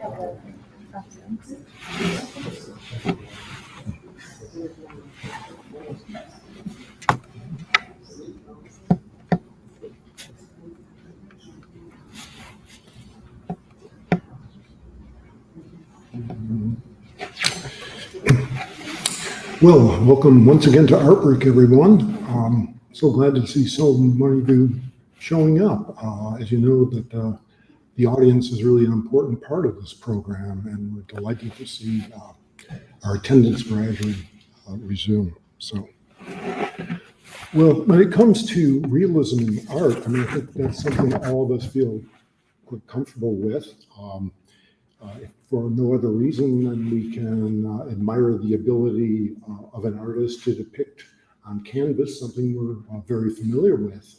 Well, welcome once again to ARTbreak, everyone. So glad to see so many of you showing up. As you know, that the audience is really an important part of this program, and we're delighted to see our attendance gradually resume. So, well, when it comes to realism in art, I mean, I think that's something all of us feel quite comfortable with. If for no other reason than we can admire the ability of an artist to depict on canvas something we're very familiar with.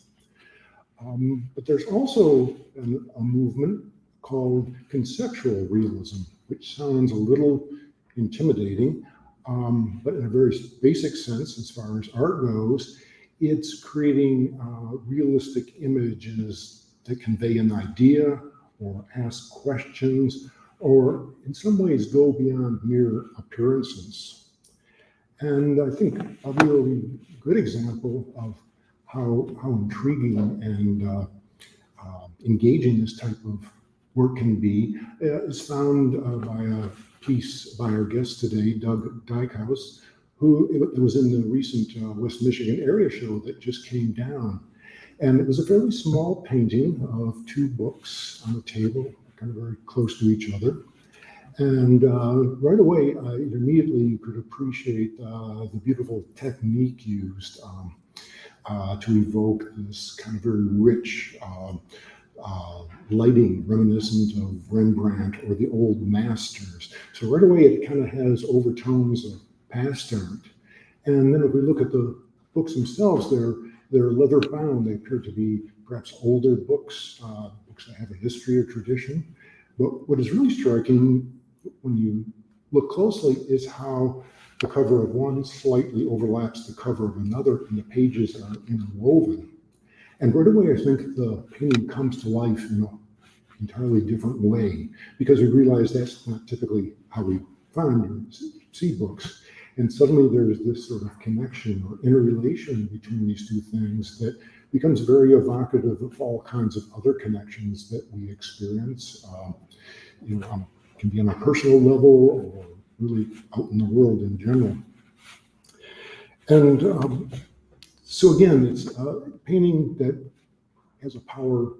But there's also a movement called conceptual realism, which sounds a little intimidating, but in a very basic sense, as far as art goes, it's creating realistic images that convey an idea or ask questions, or in some ways go beyond mere appearances. And I think a really good example of how intriguing and engaging this type of work can be is found by a piece by our guest today, Doug Dykehouse, who was in the recent West Michigan area show that just came down. And it was a fairly small painting of two books on the table, kind of very close to each other. And right away, immediately you could appreciate the beautiful technique used to evoke this kind of very rich lighting reminiscent of Rembrandt or the old masters. So right away, it kind of has overtones of past art. And then if we look at the books themselves, they're leather bound. They appear to be perhaps older books, books that have a history or tradition. But what is really striking when you look closely is how the cover of one slightly overlaps the cover of another, and the pages are interwoven. And right away, I think the painting comes to life in an entirely different way, because we realize that's not typically how we find or see books. And suddenly there's this sort of connection or interrelation between these two things that becomes very evocative of all kinds of other connections that we experience. Can be on a personal level or really out in the world in general. And so again, it's a painting that has a power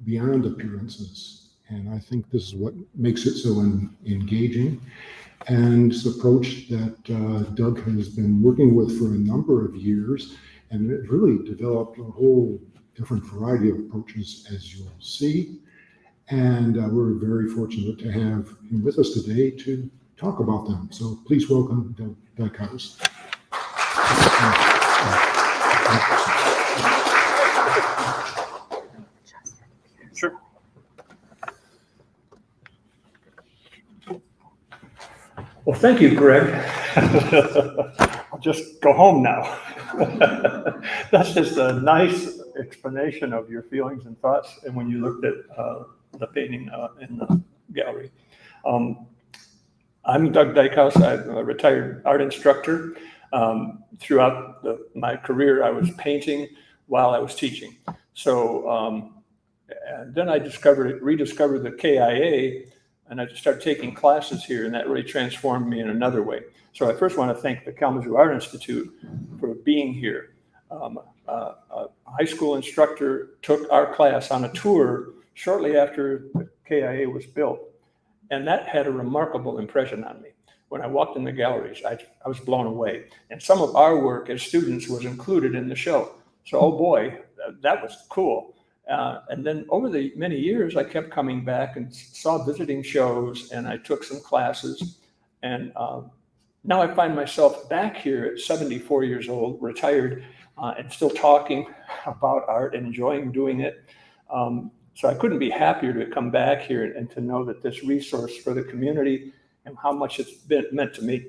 beyond appearances. And I think this is what makes it so engaging. And it's an approach that Doug has been working with for a number of years, and it really developed a whole different variety of approaches, as you'll see. And we're very fortunate to have him with us today to talk about them. So please welcome Doug Dykehouse. Sure. Well, thank you, Greg. I'll just go home now. That's just a nice explanation of your feelings and thoughts. And when you looked at the painting in the gallery. I'm Doug Dykehouse. I'm a retired art instructor. Throughout my career, I was painting while I was teaching. So and then I rediscovered the KIA, and I just started taking classes here, and that really transformed me in another way. So I first want to thank the Kalamazoo Art Institute for being here. A high school instructor took our class on a tour shortly after the KIA was built, and that had a remarkable impression on me. When I walked in the galleries, I was blown away. And some of our work as students was included in the show. So, oh boy, that was cool. And then over the many years, I kept coming back and saw visiting shows, and I took some classes. And now I find myself back here at 74 years old, retired, and still talking about art and enjoying doing it. So I couldn't be happier to come back here and to know that this resource for the community and how much it's been meant to me.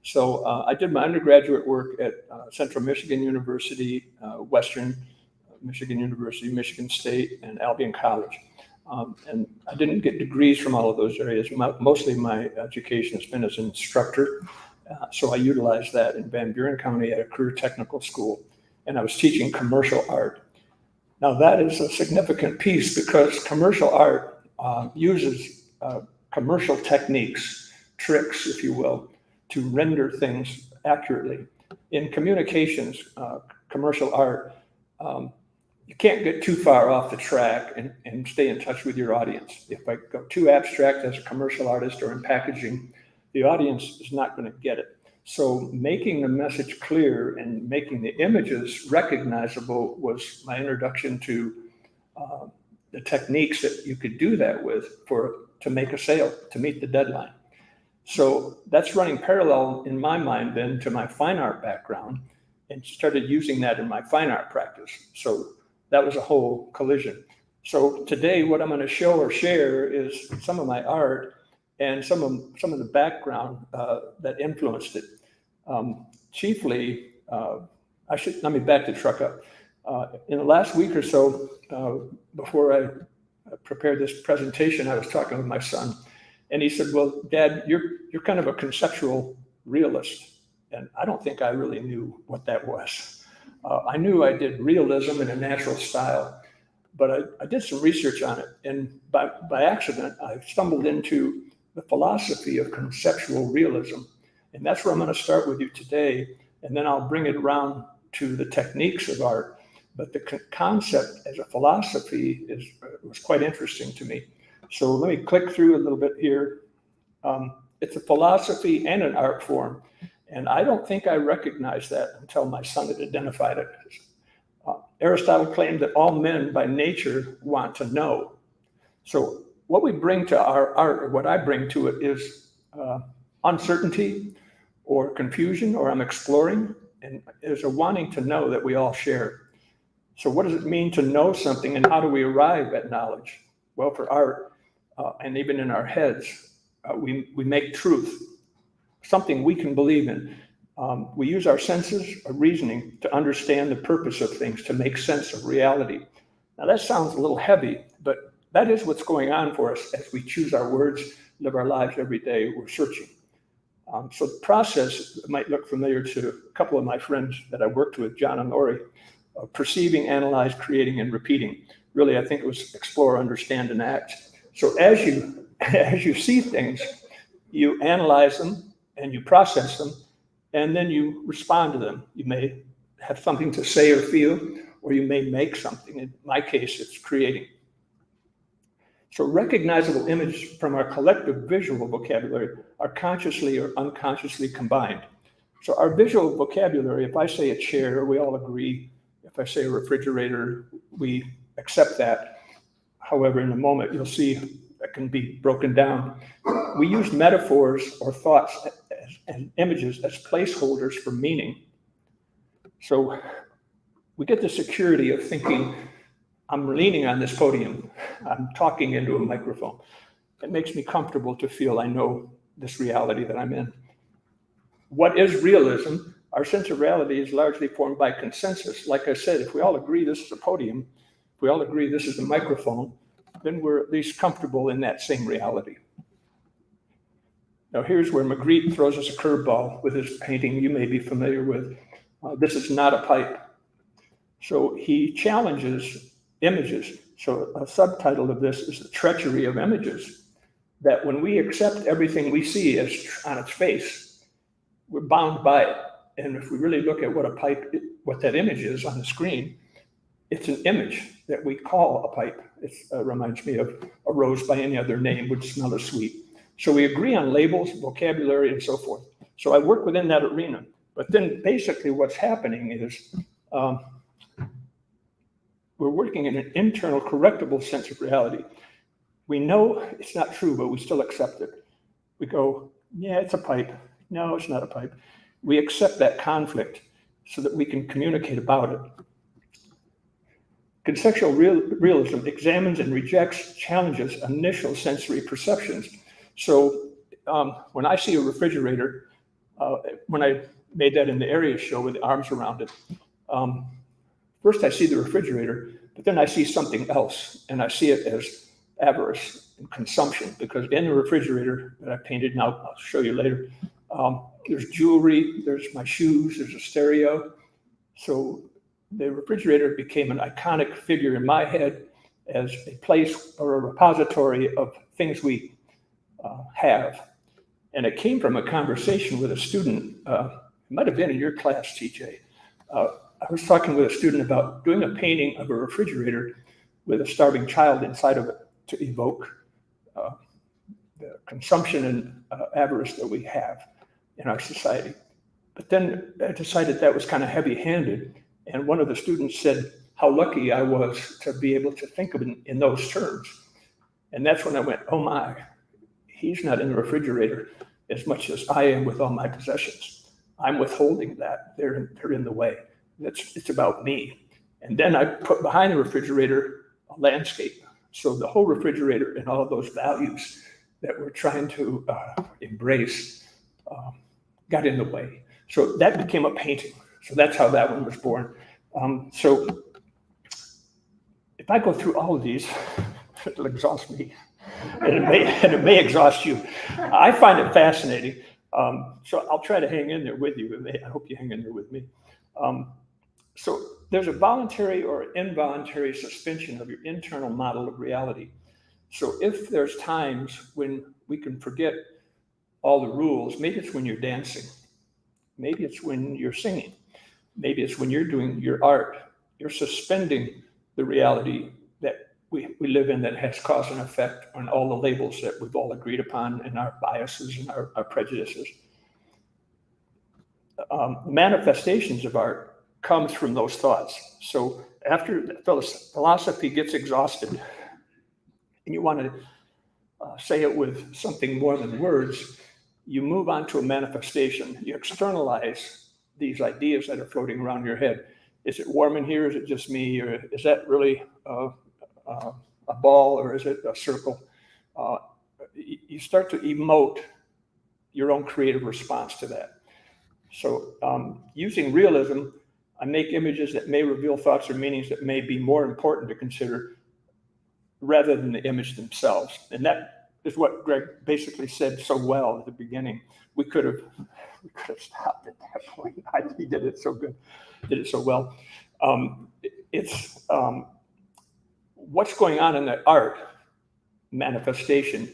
So I did my undergraduate work at Central Michigan University, Western Michigan University, Michigan State, and Albion College. And I didn't get degrees from all of those areas. Mostly my education has been as an instructor. So I utilized that in Van Buren County at a career technical school, and I was teaching commercial art. Now that is a significant piece because commercial art uses commercial techniques, tricks, if you will, to render things accurately. In communications, commercial art, you can't get too far off the track and stay in touch with your audience. If I go too abstract as a commercial artist or in packaging, the audience is not going to get it. So making the message clear and making the images recognizable was my introduction to the techniques that you could do that with to make a sale, to meet the deadline. So that's running parallel in my mind then to my fine art background, and started using that in my fine art practice. So that was a whole collision. So today what I'm going to show or share is some of my art and some of the background that influenced it. Chiefly, let me back the truck up. In the last week or so, before I prepared this presentation, I was talking with my son, and he said, "Well, Dad, you're kind of a conceptual realist." And I don't think I really knew what that was. I knew I did realism in a natural style, but I did some research on it. And by accident, I stumbled into the philosophy of conceptual realism. And that's where I'm going to start with you today. And then I'll bring it around to the techniques of art. But the concept as a philosophy was quite interesting to me. So let me click through a little bit here. It's a philosophy and an art form. And I don't think I recognized that until my son had identified it. Aristotle claimed that all men by nature want to know. So what we bring to our art, or what I bring to it, is uncertainty or confusion, or I'm exploring, and there's a wanting to know that we all share. So what does it mean to know something, and how do we arrive at knowledge? Well, for art, and even in our heads, we make truth something we can believe in. We use our senses of reasoning to understand the purpose of things, to make sense of reality. Now that sounds a little heavy, but that is what's going on for us as we choose our words, live our lives every day. We're searching. So the process might look familiar to a couple of my friends that I worked with, John and Lori, perceiving, analyze, creating, and repeating. Really, I think it was explore, understand, and act. So as you see things, you analyze them and you process them, and then you respond to them. You may have something to say or feel, or you may make something. In my case, it's creating. So recognizable images from our collective visual vocabulary are consciously or unconsciously combined. So our visual vocabulary, if I say a chair, we all agree. If I say a refrigerator, we accept that. However, in a moment, you'll see that can be broken down. We use metaphors or thoughts and images as placeholders for meaning. So we get the security of thinking, I'm leaning on this podium, I'm talking into a microphone. It makes me comfortable to feel I know this reality that I'm in. What is realism? Our sense of reality is largely formed by consensus. Like I said, if we all agree this is a podium, if we all agree this is a microphone, then we're at least comfortable in that same reality. Now here's where Magritte throws us a curveball with his painting you may be familiar with. This is not a pipe. So he challenges images. So a subtitle of this is The Treachery of Images, that when we accept everything we see as on its face, we're bound by it. And if we really look at what that image is on the screen, it's an image that we call a pipe. It reminds me of a rose by any other name would smell as sweet. So we agree on labels, vocabulary, and so forth. So I work within that arena. But then basically what's happening is we're working in an internal correctable sense of reality. We know it's not true, but we still accept it. We go, yeah, it's a pipe. No, it's not a pipe. We accept that conflict so that we can communicate about it. Conceptual realism examines and rejects, challenges initial sensory perceptions. So when I see a refrigerator, when I made that in the area show with the arms around it, first I see the refrigerator, but then I see something else, and I see it as avarice and consumption, because in the refrigerator that I painted, and I'll show you later, there's jewelry, there's my shoes, there's a stereo. So the refrigerator became an iconic figure in my head as a place or a repository of things we have. And it came from a conversation with a student, it might have been in your class, TJ. I was talking with a student about doing a painting of a refrigerator with a starving child inside of it to evoke the consumption and avarice that we have in our society. But then I decided that was kind of heavy-handed. And one of the students said how lucky I was to be able to think of it in those terms. And that's when I went, oh my, he's not in the refrigerator as much as I am with all my possessions. I'm withholding that. They're in the way. It's about me. And then I put behind the refrigerator a landscape. So the whole refrigerator and all of those values that we're trying to embrace got in the way. So that became a painting. So that's how that one was born. So if I go through all of these, it'll exhaust me, and it may exhaust you. I find it fascinating. So I'll try to hang in there with you. I hope you hang in there with me. So there's a voluntary or involuntary suspension of your internal model of reality. So if there's times when we can forget all the rules, maybe it's when you're dancing, maybe it's when you're singing, maybe it's when you're doing your art, you're suspending the reality that we live in that has cause and effect on all the labels that we've all agreed upon and our biases and our prejudices. Manifestations of art comes from those thoughts. So after philosophy gets exhausted and you want to say it with something more than words, you move on to a manifestation. You externalize these ideas that are floating around your head. Is it warm in here? Is it just me? Or is that really a ball, or is it a circle? You start to emote your own creative response to that. So using realism, I make images that may reveal thoughts or meanings that may be more important to consider rather than the image themselves. And that is what Greg basically said so well at the beginning. We could have stopped at that point. He did it so good, did it so well. It's what's going on in the art manifestation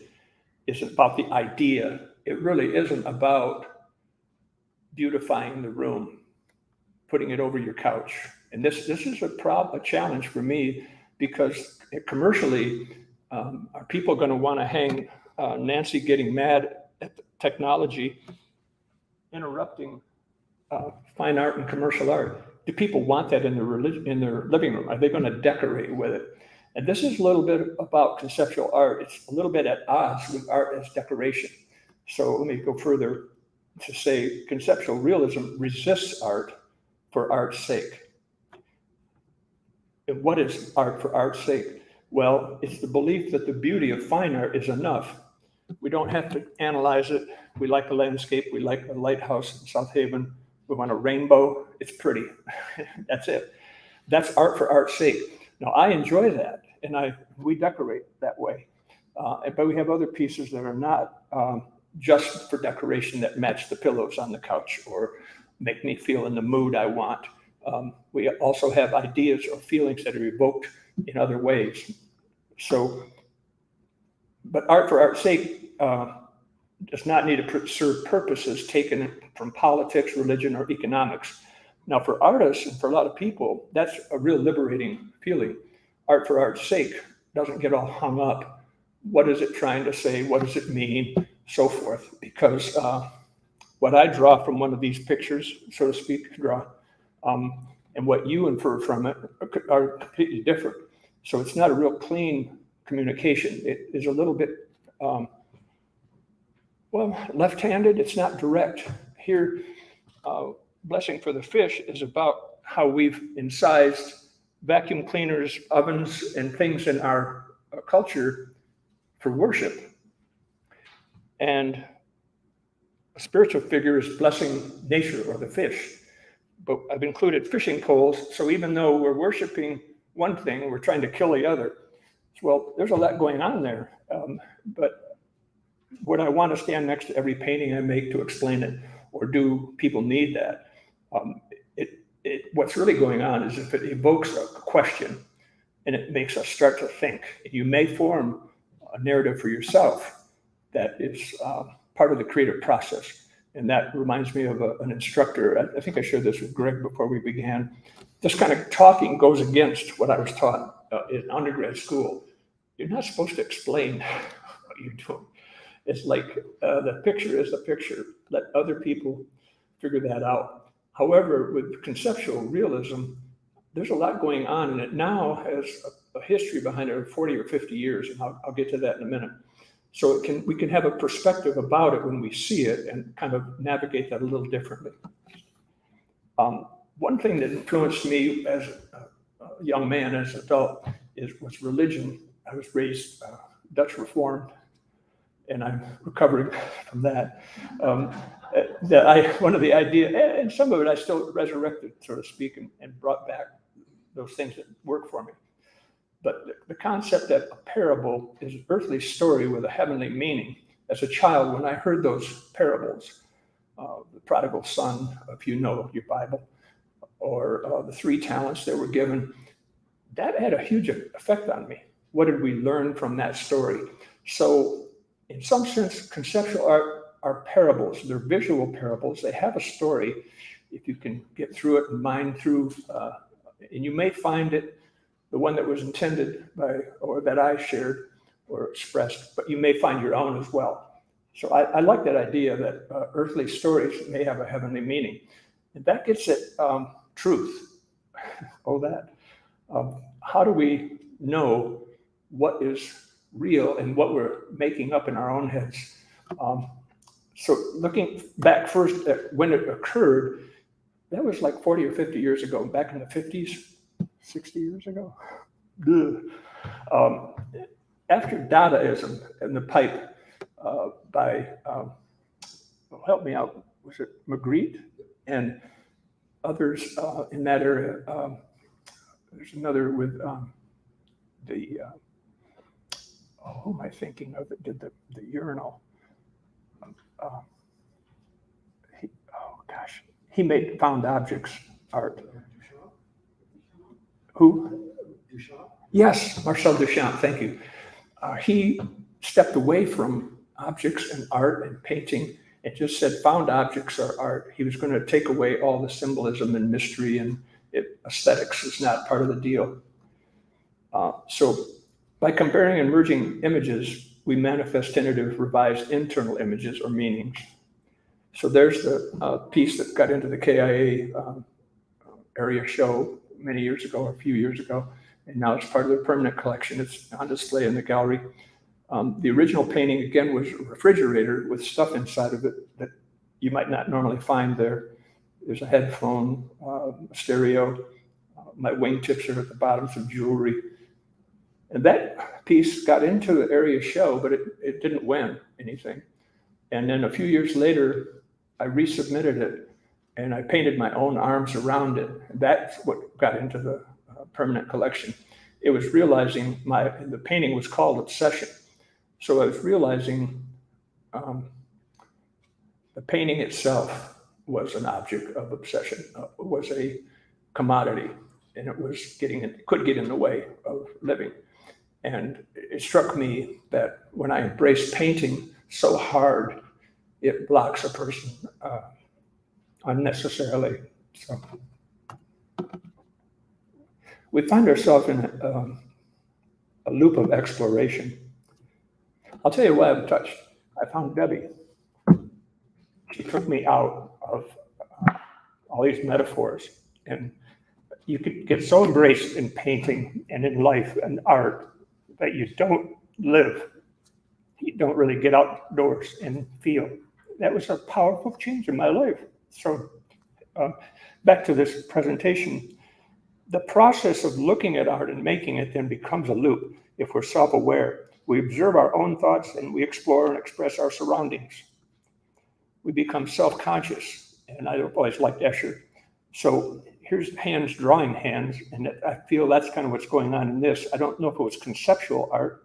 isn't about the idea. It really isn't about beautifying the room, putting it over your couch. And this is a challenge for me, because commercially, are people going to want to hang Nancy getting mad at the technology interrupting fine art and commercial art? Do people want that in their living room? Are they going to decorate with it? And this is a little bit about conceptual art. It's a little bit at odds with art as decoration. So let me go further to say conceptual realism resists art for art's sake. And what is art for art's sake? Well, it's the belief that the beauty of fine art is enough. We don't have to analyze it. We like a landscape. We like a lighthouse in South Haven. We want a rainbow. It's pretty. That's it. That's art for art's sake. Now, I enjoy that, and we decorate that way. But we have other pieces that are not just for decoration, that match the pillows on the couch or make me feel in the mood I want. We also have ideas or feelings that are evoked in other ways. So, but art for art's sake does not need to serve purposes taken from politics, religion, or economics. Now, for artists and for a lot of people, that's a real liberating feeling. Art for art's sake doesn't get all hung up. What is it trying to say? What does it mean? So forth. Because what I draw from one of these pictures, so to speak, and what you infer from it are completely different. So it's not a real clean communication. It is a little bit, left-handed. It's not direct. Here, Blessing for the Fish is about how we've incised vacuum cleaners, ovens, and things in our culture for worship. And a spiritual figure is blessing nature or the fish. But I've included fishing poles, so even though we're worshiping one thing, we're trying to kill the other. Well, there's a lot going on there, but would I want to stand next to every painting I make to explain it, or do people need that? What's really going on is if it evokes a question and it makes us start to think, you may form a narrative for yourself that is part of the creative process. And that reminds me of an instructor. I think I shared this with Greg before we began. This kind of talking goes against what I was taught in undergrad school. You're not supposed to explain what you're doing. It's like the picture is the picture. Let other people figure that out. However, with conceptual realism, there's a lot going on, and it now has a history behind it of 40 or 50 years, and I'll get to that in a minute. So we can have a perspective about it when we see it and kind of navigate that a little differently. One thing that influenced me as a young man, as an adult, was religion. I was raised Dutch Reformed, and I'm recovering from that. One of the ideas, and some of it I still resurrected, so to speak, and brought back those things that work for me. But the concept that a parable is an earthly story with a heavenly meaning. As a child, when I heard those parables, the prodigal son, if you know your Bible, or the 3 talents that were given, that had a huge effect on me. What did we learn from that story? So in some sense, conceptual art are parables. They're visual parables. They have a story. If you can get through it and mine through, and you may find it, the one that was intended by, or that I shared or expressed, but you may find your own as well. So I like that idea that earthly stories may have a heavenly meaning. And that gets at truth. How do we know what is real and what we're making up in our own heads? So looking back first at when it occurred, that was like 40 or 50 years ago, back in the 50s, 60 years ago. After Dadaism and the pipe by, help me out, was it Magritte and others in that area? There's another with who am I thinking of that did the urinal? He made found objects art. Who? Duchamp? Yes, Marcel Duchamp, thank you. He stepped away from objects and art and painting and just said found objects are art. He was going to take away all the symbolism and mystery, and aesthetics is not part of the deal. So by comparing and merging images, we manifest tentative revised internal images or meanings. So there's the piece that got into the KIA area show many years ago, a few years ago, and now it's part of the permanent collection. It's on display in the gallery. The original painting, again, was a refrigerator with stuff inside of it that you might not normally find there. There's a headphone, a stereo, my wingtips are at the bottom, some jewelry. And that piece got into the area show, but it didn't win anything. And then a few years later, I resubmitted it and I painted my own arms around it. That's what got into the permanent collection. It was realizing the painting was called Obsession. So I was realizing the painting itself was an object of obsession, was a commodity, and could get in the way of living. And it struck me that when I embraced painting so hard, it blocks a person unnecessarily. So we find ourselves in a loop of exploration. I'll tell you what I've touched. I found Debbie. She took me out of all these metaphors, and you could get so embraced in painting and in life and art that you don't live. You don't really get outdoors and feel. That was a powerful change in my life. So back to this presentation, the process of looking at art and making it then becomes a loop. If we're self-aware, we observe our own thoughts and we explore and express our surroundings. We become self-conscious, and I always liked Escher. So here's hands drawing hands, and I feel that's kind of what's going on in this. I don't know if it was conceptual art,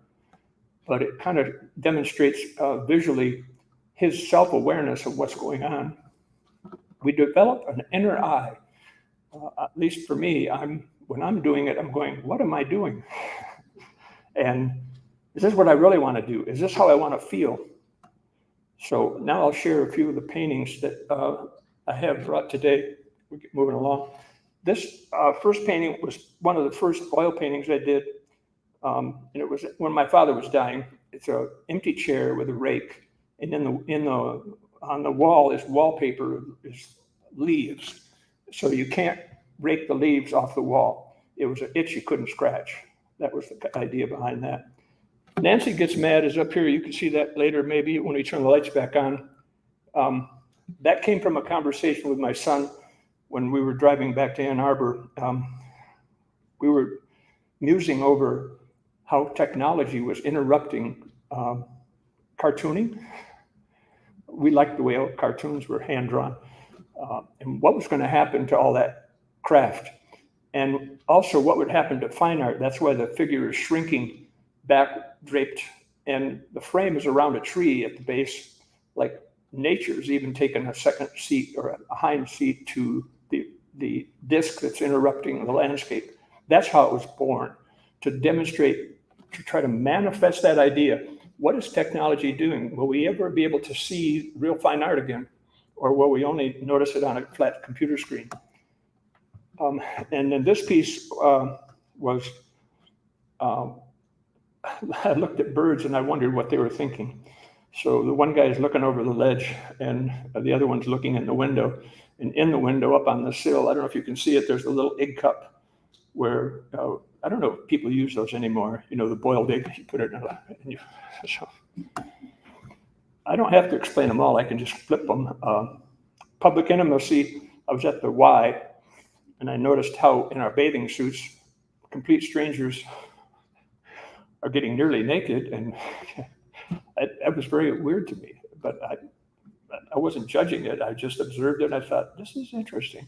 but it kind of demonstrates visually his self-awareness of what's going on. We develop an inner eye. At least for me, when I'm doing it, I'm going, what am I doing? And is this what I really want to do? Is this how I want to feel? So now I'll share a few of the paintings that I have brought today. We get moving along. This first painting was one of the first oil paintings I did. And it was when my father was dying. It's an empty chair with a rake. And on the wall is wallpaper, is leaves. So you can't rake the leaves off the wall. It was an itch you couldn't scratch. That was the idea behind that. Nancy Gets Mad is up here. You can see that later, maybe when we turn the lights back on. That came from a conversation with my son when we were driving back to Ann Arbor. We were musing over how technology was interrupting cartooning. We liked the way all cartoons were hand-drawn. And what was going to happen to all that craft. And also what would happen to fine art. That's why the figure is shrinking back, draped, and the frame is around a tree at the base. Like nature's even taken a second seat or a hind seat to the disc that's interrupting the landscape. That's how it was born, to demonstrate, to try to manifest that idea. What is technology doing? Will we ever be able to see real fine art again? Or will we only notice it on a flat computer screen? And then this piece was, I looked at birds and I wondered what they were thinking. So the one guy is looking over the ledge and the other one's looking in the window. And in the window up on the sill, I don't know if you can see it, there's a little egg cup where, I don't know if people use those anymore. You know, the boiled egg, you put it in so I don't have to explain them all. I can just flip them. Public intimacy, I was at the Y and I noticed how in our bathing suits, complete strangers are getting nearly naked, and that was very weird to me, but I wasn't judging it. I just observed it and I thought, this is interesting.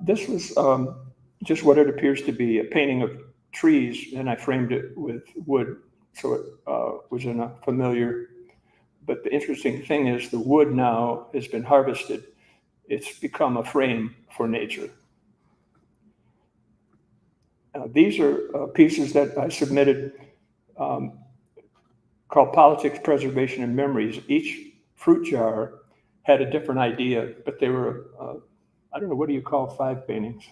This was just what it appears to be, a painting of trees, and I framed it with wood, so it was in a familiar. But the interesting thing is the wood now has been harvested. It's become a frame for nature. These are pieces that I submitted called Politics, Preservation, and Memories. Each fruit jar had a different idea, but they were, I don't know, what do you call 5 paintings?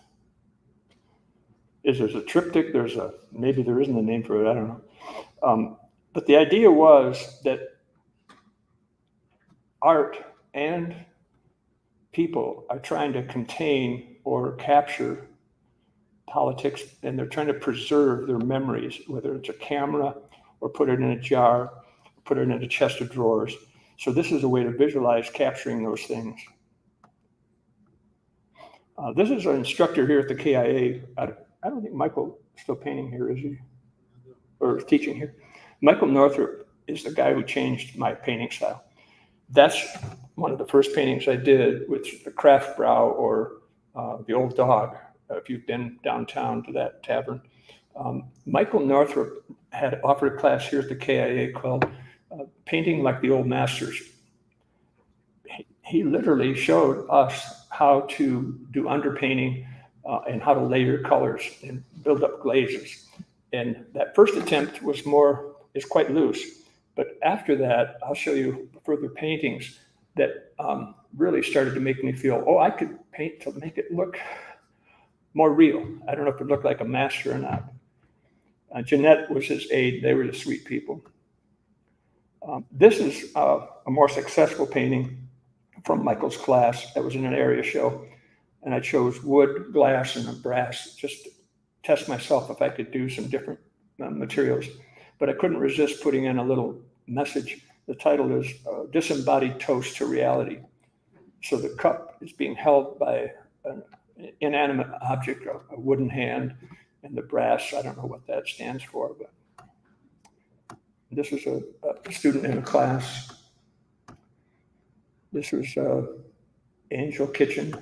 There's a triptych, maybe there isn't a name for it, I don't know. But the idea was that art and people are trying to contain or capture politics, and they're trying to preserve their memories, whether it's a camera or put it in a jar, put it in a chest of drawers. So this is a way to visualize capturing those things. This is an instructor here at the KIA. I don't think Michael is still painting here, is he? Or teaching here. Michael Northrop is the guy who changed my painting style. That's one of the first paintings I did with the Craft Brow, or the Old Dog, if you've been downtown to that tavern. Michael Northrop had offered a class here at the KIA called Painting Like the Old Masters. He literally showed us how to do underpainting and how to layer colors and build up glazes. And that first attempt is quite loose. But after that, I'll show you further paintings that really started to make me feel, oh, I could paint to make it look more real. I don't know if it looked like a master or not. Jeanette was his aide. They were the sweet people. This is a more successful painting from Michael's class that was in an area show. And I chose wood, glass, and brass just to test myself if I could do some different materials. But I couldn't resist putting in a little message. The title is Disembodied Toast to Reality. So the cup is being held by an inanimate object, a wooden hand, and the brass, I don't know what that stands for, but this is a student in a class. This was Angel Kitchen.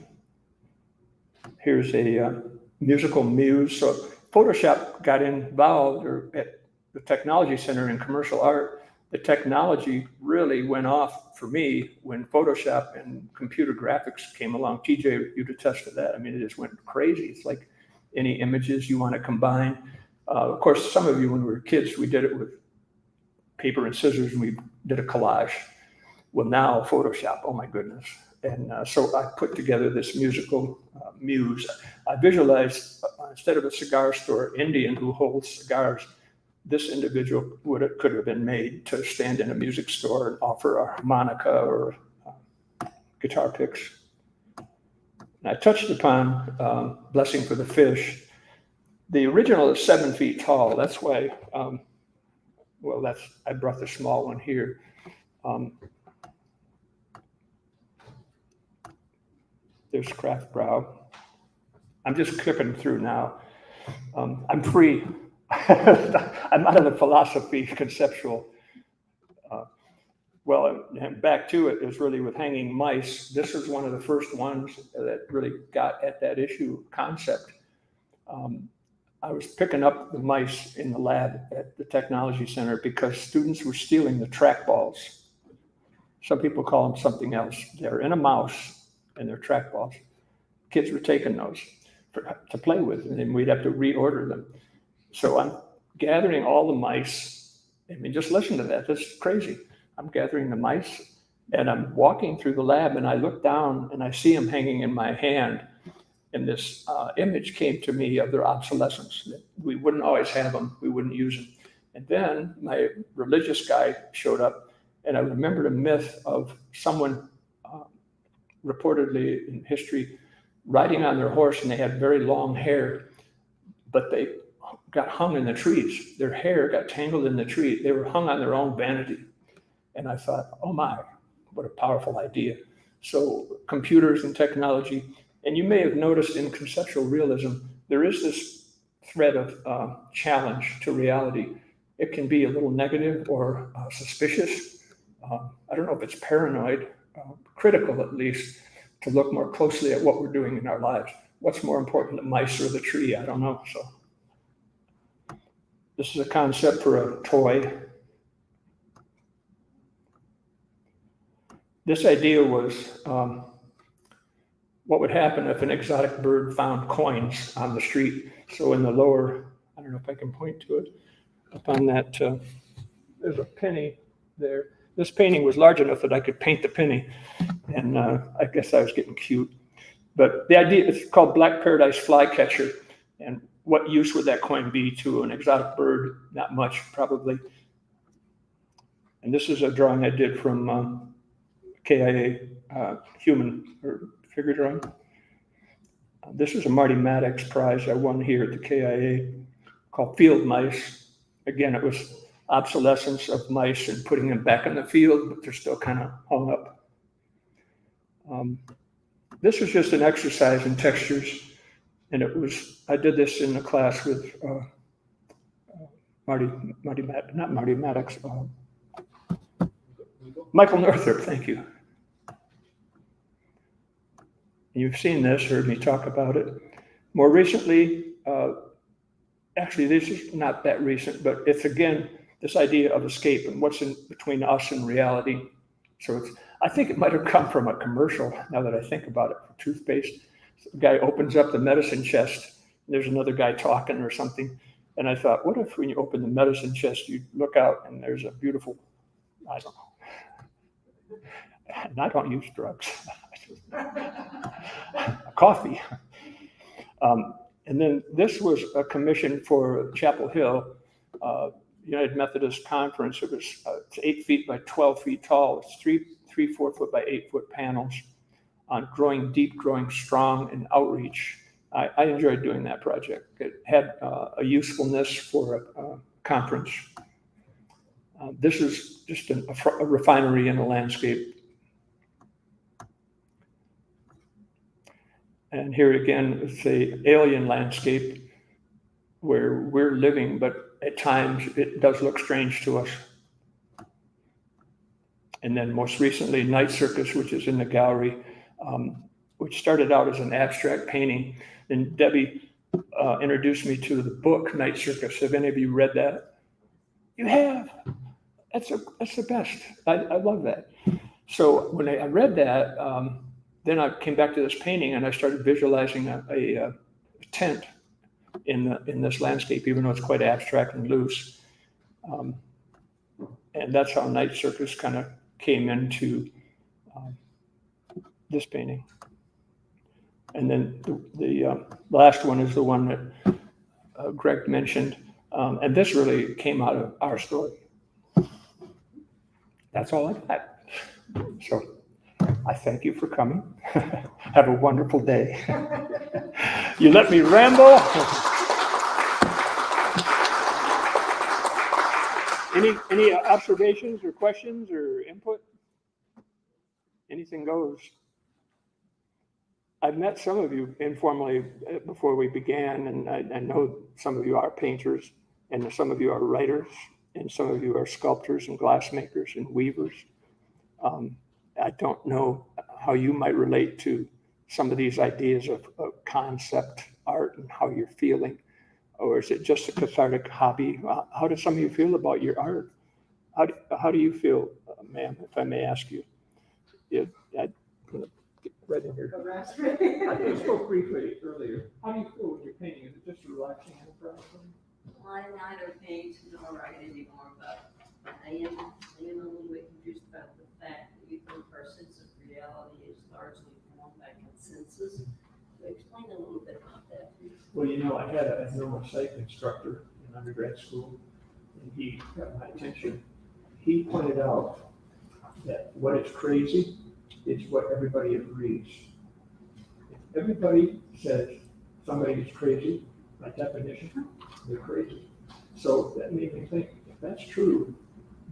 Here's a musical muse. So Photoshop got involved at the Technology Center in Commercial Art. The technology really went off for me when Photoshop and computer graphics came along. TJ, you'd attest to that. I mean, it just went crazy. It's like any images you want to combine. Of course, some of you, when we were kids, we did it with paper and scissors, and we did a collage. Well, now Photoshop, oh my goodness. And so I put together this musical muse. I visualized, instead of a cigar store Indian who holds cigars, this individual could have been made to stand in a music store and offer a harmonica or guitar picks. And I touched upon Blessing for the Fish. The original is 7 feet tall. That's why, I brought the small one here. There's Craft Brow. I'm just clipping through now. I'm free. I'm out of the philosophy conceptual. And back to it is really with hanging mice. This is one of the first ones that really got at that issue concept. I was picking up the mice in the lab at the Technology Center because students were stealing the trackballs. Some people call them something else. They're in a mouse and they're trackballs. Kids were taking those to play with, and then we'd have to reorder them. So I'm gathering all the mice. I mean, just listen to that. That's crazy. I'm gathering the mice, and I'm walking through the lab, and I look down, and I see them hanging in my hand. And this image came to me of their obsolescence. That we wouldn't always have them. We wouldn't use them. And then my religious guy showed up, and I remembered a myth of someone reportedly in history riding on their horse, and they had very long hair, but they got hung in the trees. Their hair got tangled in the tree. They were hung on their own vanity. And I thought, oh my, what a powerful idea. So computers and technology, and you may have noticed in conceptual realism, there is this thread of challenge to reality. It can be a little negative or suspicious. I don't know if it's paranoid, critical at least, to look more closely at what we're doing in our lives. What's more important, the mice or the tree? I don't know. So this is a concept for a toy. This idea was what would happen if an exotic bird found coins on the street. So in the lower, I don't know if I can point to it, up on that, there's a penny there. This painting was large enough that I could paint the penny, and I guess I was getting cute. But the idea, it's called Black Paradise Flycatcher, and what use would that coin be to an exotic bird? Not much, probably. And this is a drawing I did from KIA, human or figure drawing. This is a Marty Maddox prize I won here at the KIA called Field Mice. Again, it was obsolescence of mice and putting them back in the field, but they're still kind of hung up. This was just an exercise in textures, and I did this in a class with Michael Northrop, thank you. You've seen this, heard me talk about it. More recently, actually this is not that recent, but it's again, this idea of escape and what's in between us and reality. So I think it might have come from a commercial, now that I think about it, for toothpaste. The guy opens up the medicine chest, and there's another guy talking or something. And I thought, what if when you open the medicine chest, you look out and there's a beautiful, I don't know. And I don't use drugs. Coffee. And then this was a commission for Chapel Hill, United Methodist Conference. It was it's 8 feet by 12 feet tall. It's three 4-foot by 8-foot panels on growing deep, growing strong, and outreach. I enjoyed doing that project. It had a usefulness for a conference. This is just a refinery in a landscape. And here again, it's an alien landscape where we're living, but at times it does look strange to us. And then most recently, Night Circus, which is in the gallery. which started out as an abstract painting. And Debbie introduced me to the book Night Circus. Have any of you read that? You have. That's the best. I love that. So when I read that, then I came back to this painting and I started visualizing a tent in this landscape, even though it's quite abstract and loose. And that's how Night Circus kind of came into this painting. And then the last one is the one that Greg mentioned. And this really came out of our story. That's all I got. So I thank you for coming. Have a wonderful day. You let me ramble. Any observations or questions or input? Anything goes. I've met some of you informally before we began, and I know some of you are painters, and some of you are writers, and some of you are sculptors and glassmakers and weavers. I don't know how you might relate to some of these ideas of concept art and how you're feeling, or is it just a cathartic hobby? How do some of you feel about your art? How do you feel, ma'am, if I may ask you? I'm going to get right in here. I spoke briefly earlier. How do you feel with your painting? Is it just a relaxing enterprise? Well, I neither paint nor write anymore, but I am a little bit confused about the fact that you think our sense of reality is largely formed by consensus. So explain a little bit about that, please. Well, I had a normal psych instructor in undergrad school, and he got my attention. He pointed out that what is crazy is what everybody agrees. If everybody says somebody is crazy, by definition, they're crazy. So that made me think, if that's true,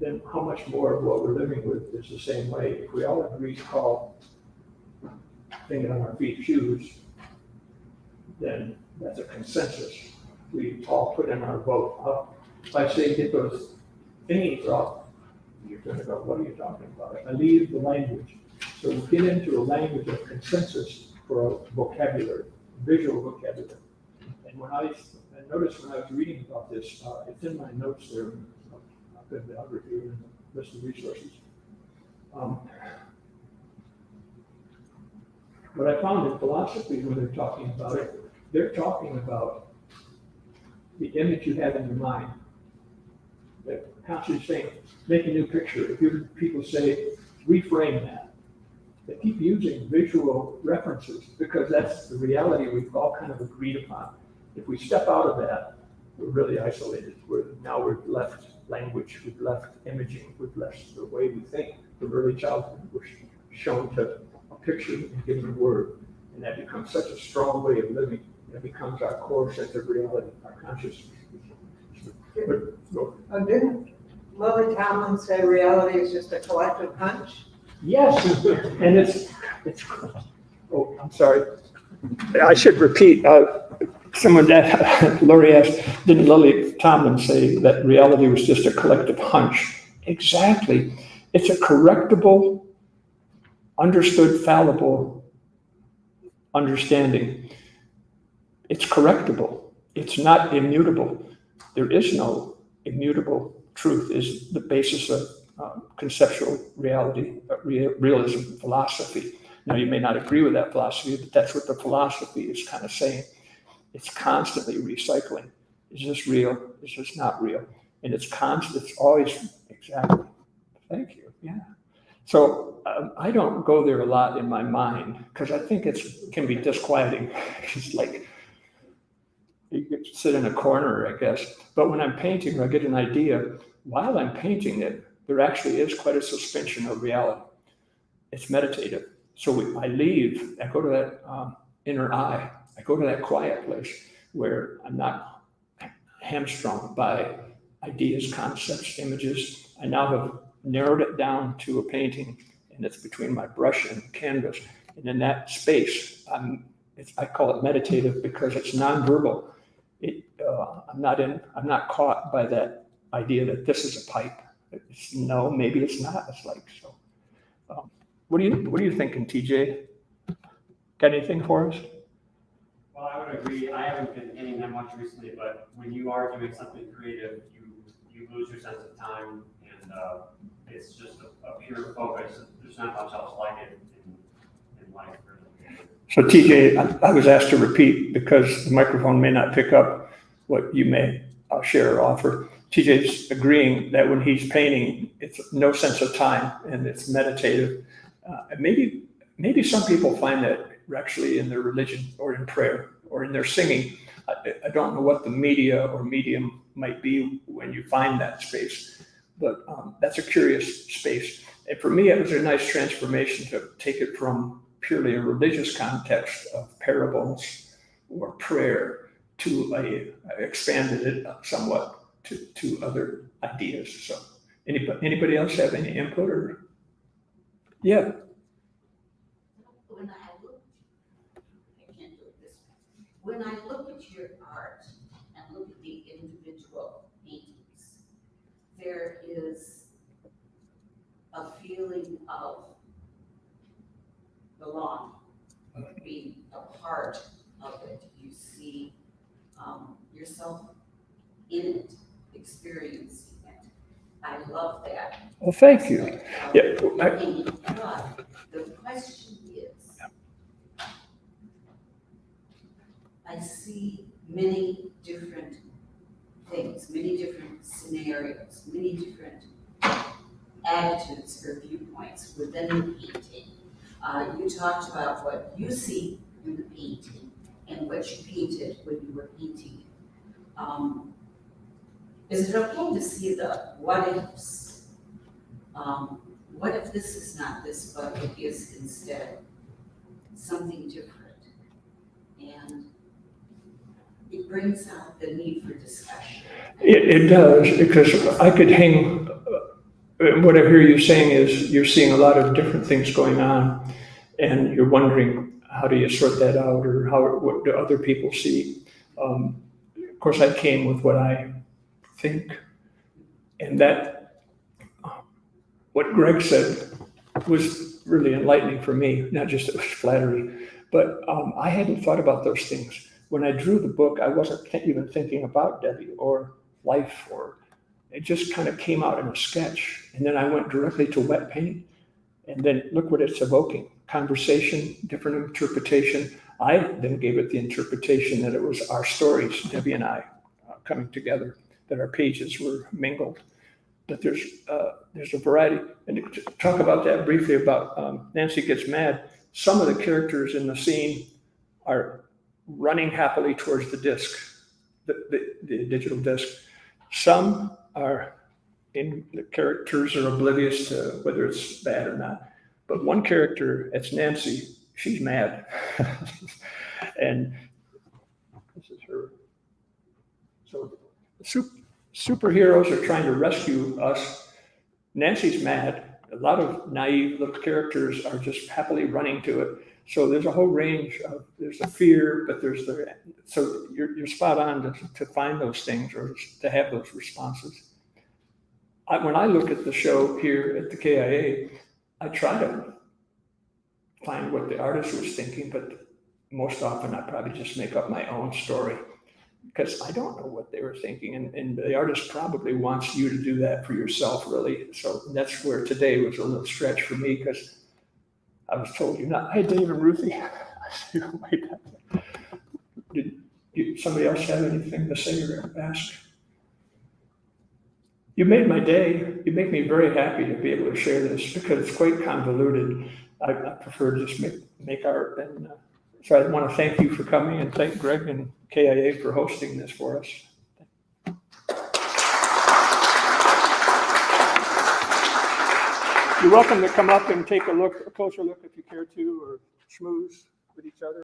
then how much more of what we're living with is the same way? If we all agree to call thinking on our feet shoes, then that's a consensus. We all put in our vote. If I say get those thingies off, you're going to go, what are you talking about? I leave the language. So we get into a language of consensus for a vocabulary, visual vocabulary. And when I noticed when I was reading about this, it's in my notes there, bibliography and list of resources. What I found in philosophy when they're talking about it, they're talking about the image you have in your mind. They're constantly saying, make a new picture. If you people say, reframe that. They keep using visual references because that's the reality we've all kind of agreed upon. If we step out of that, we're really isolated. Now we're left language, we've left imaging, we've left the way we think. From early childhood, we're shown to a picture and given a word, and that becomes such a strong way of living. It becomes our core sense of reality, our consciousness. Didn't Lily Tomlin say reality is just a collective hunch? Yes, and it's. Oh, I'm sorry. I should repeat. Someone that Lori asked, didn't Lily Tomlin say that reality was just a collective hunch? Exactly. It's a correctable, understood, fallible understanding. It's correctable. It's not immutable. There is no immutable truth is the basis of conceptual reality, realism philosophy. Now, you may not agree with that philosophy, but that's what the philosophy is kind of saying. It's constantly recycling. Is this real? Is this not real? And it's constant. It's always exactly. Thank you. Yeah. So I don't go there a lot in my mind because I think it can be disquieting. It's like you get to sit in a corner, I guess. But when I'm painting, I get an idea. While I'm painting it, there actually is quite a suspension of reality. It's meditative. So I leave. I go to that inner eye. I go to that quiet place where I'm not hamstrung by ideas, concepts, images. I now have narrowed it down to a painting, and it's between my brush and canvas. And in that space, I call it meditative because it's nonverbal. I'm not caught by that idea that this is a pipe. No, maybe it's not. It's like so. What are you thinking, TJ? Got anything for us? Well, I would agree. I haven't been painting that much recently, but when you are doing something creative, you lose your sense of time, and it's just a pure focus. There's not much else like it in life, really. So TJ, I was asked to repeat because the microphone may not pick up what you may share or offer. TJ's agreeing that when he's painting, it's no sense of time and it's meditative. And maybe some people find that actually in their religion or in prayer or in their singing. I don't know what the media or medium might be when you find that space, but that's a curious space. And for me, it was a nice transformation to take it from purely a religious context of parables or prayer to I expanded it somewhat to other ideas. So anybody else have any input or? Yeah. When I look at your art and look at the individual paintings, there is a feeling of belonging, of being a part of it. You see yourself in it, experiencing it. I love that. Well, thank you. Yeah. But the question is, I see many different things, many different scenarios, many different attitudes or viewpoints within the painting. You talked about what you see in the painting and what you painted when you were painting. Is it okay to see the what ifs? What if this is not this, but it is instead something different? And it brings out the need for discussion. It does, because I could hang, what I hear you saying is you're seeing a lot of different things going on and you're wondering, how do you sort that out, or what do other people see? Of course, I came with what I think, and that what Greg said was really enlightening for me, not just it was flattery, but I hadn't thought about those things. When I drew the book, I wasn't even thinking about Debbie or life, or it just kind of came out in a sketch. And then I went directly to wet paint, and then look what it's evoking. Conversation, different interpretation. I then gave it the interpretation that it was our stories, Debbie and I, coming together, that our pages were mingled. But there's a variety. And to talk about that briefly about Nancy Gets Mad, some of the characters in the scene are running happily towards the disc, the digital disc. Some are the characters are oblivious to whether it's bad or not. But one character, it's Nancy, she's mad. And this is her. So superheroes are trying to rescue us. Nancy's mad. A lot of naive little characters are just happily running to it. So there's a whole range of, there's a fear, but so you're spot on to find those things or to have those responses. When I look at the show here at the KIA, I try to find what the artist was thinking, but most often I probably just make up my own story because I don't know what they were thinking. And the artist probably wants you to do that for yourself, really. So that's where today was a little stretch for me, because I was told, hey, Dave and Ruthie. I said, wait, did somebody else have anything to say or ask? You made my day. You make me very happy to be able to share this because it's quite convoluted. I prefer to just make art. And so I want to thank you for coming and thank Greg and KIA for hosting this for us. You're welcome to come up and take a closer look if you care to, or schmooze with each other.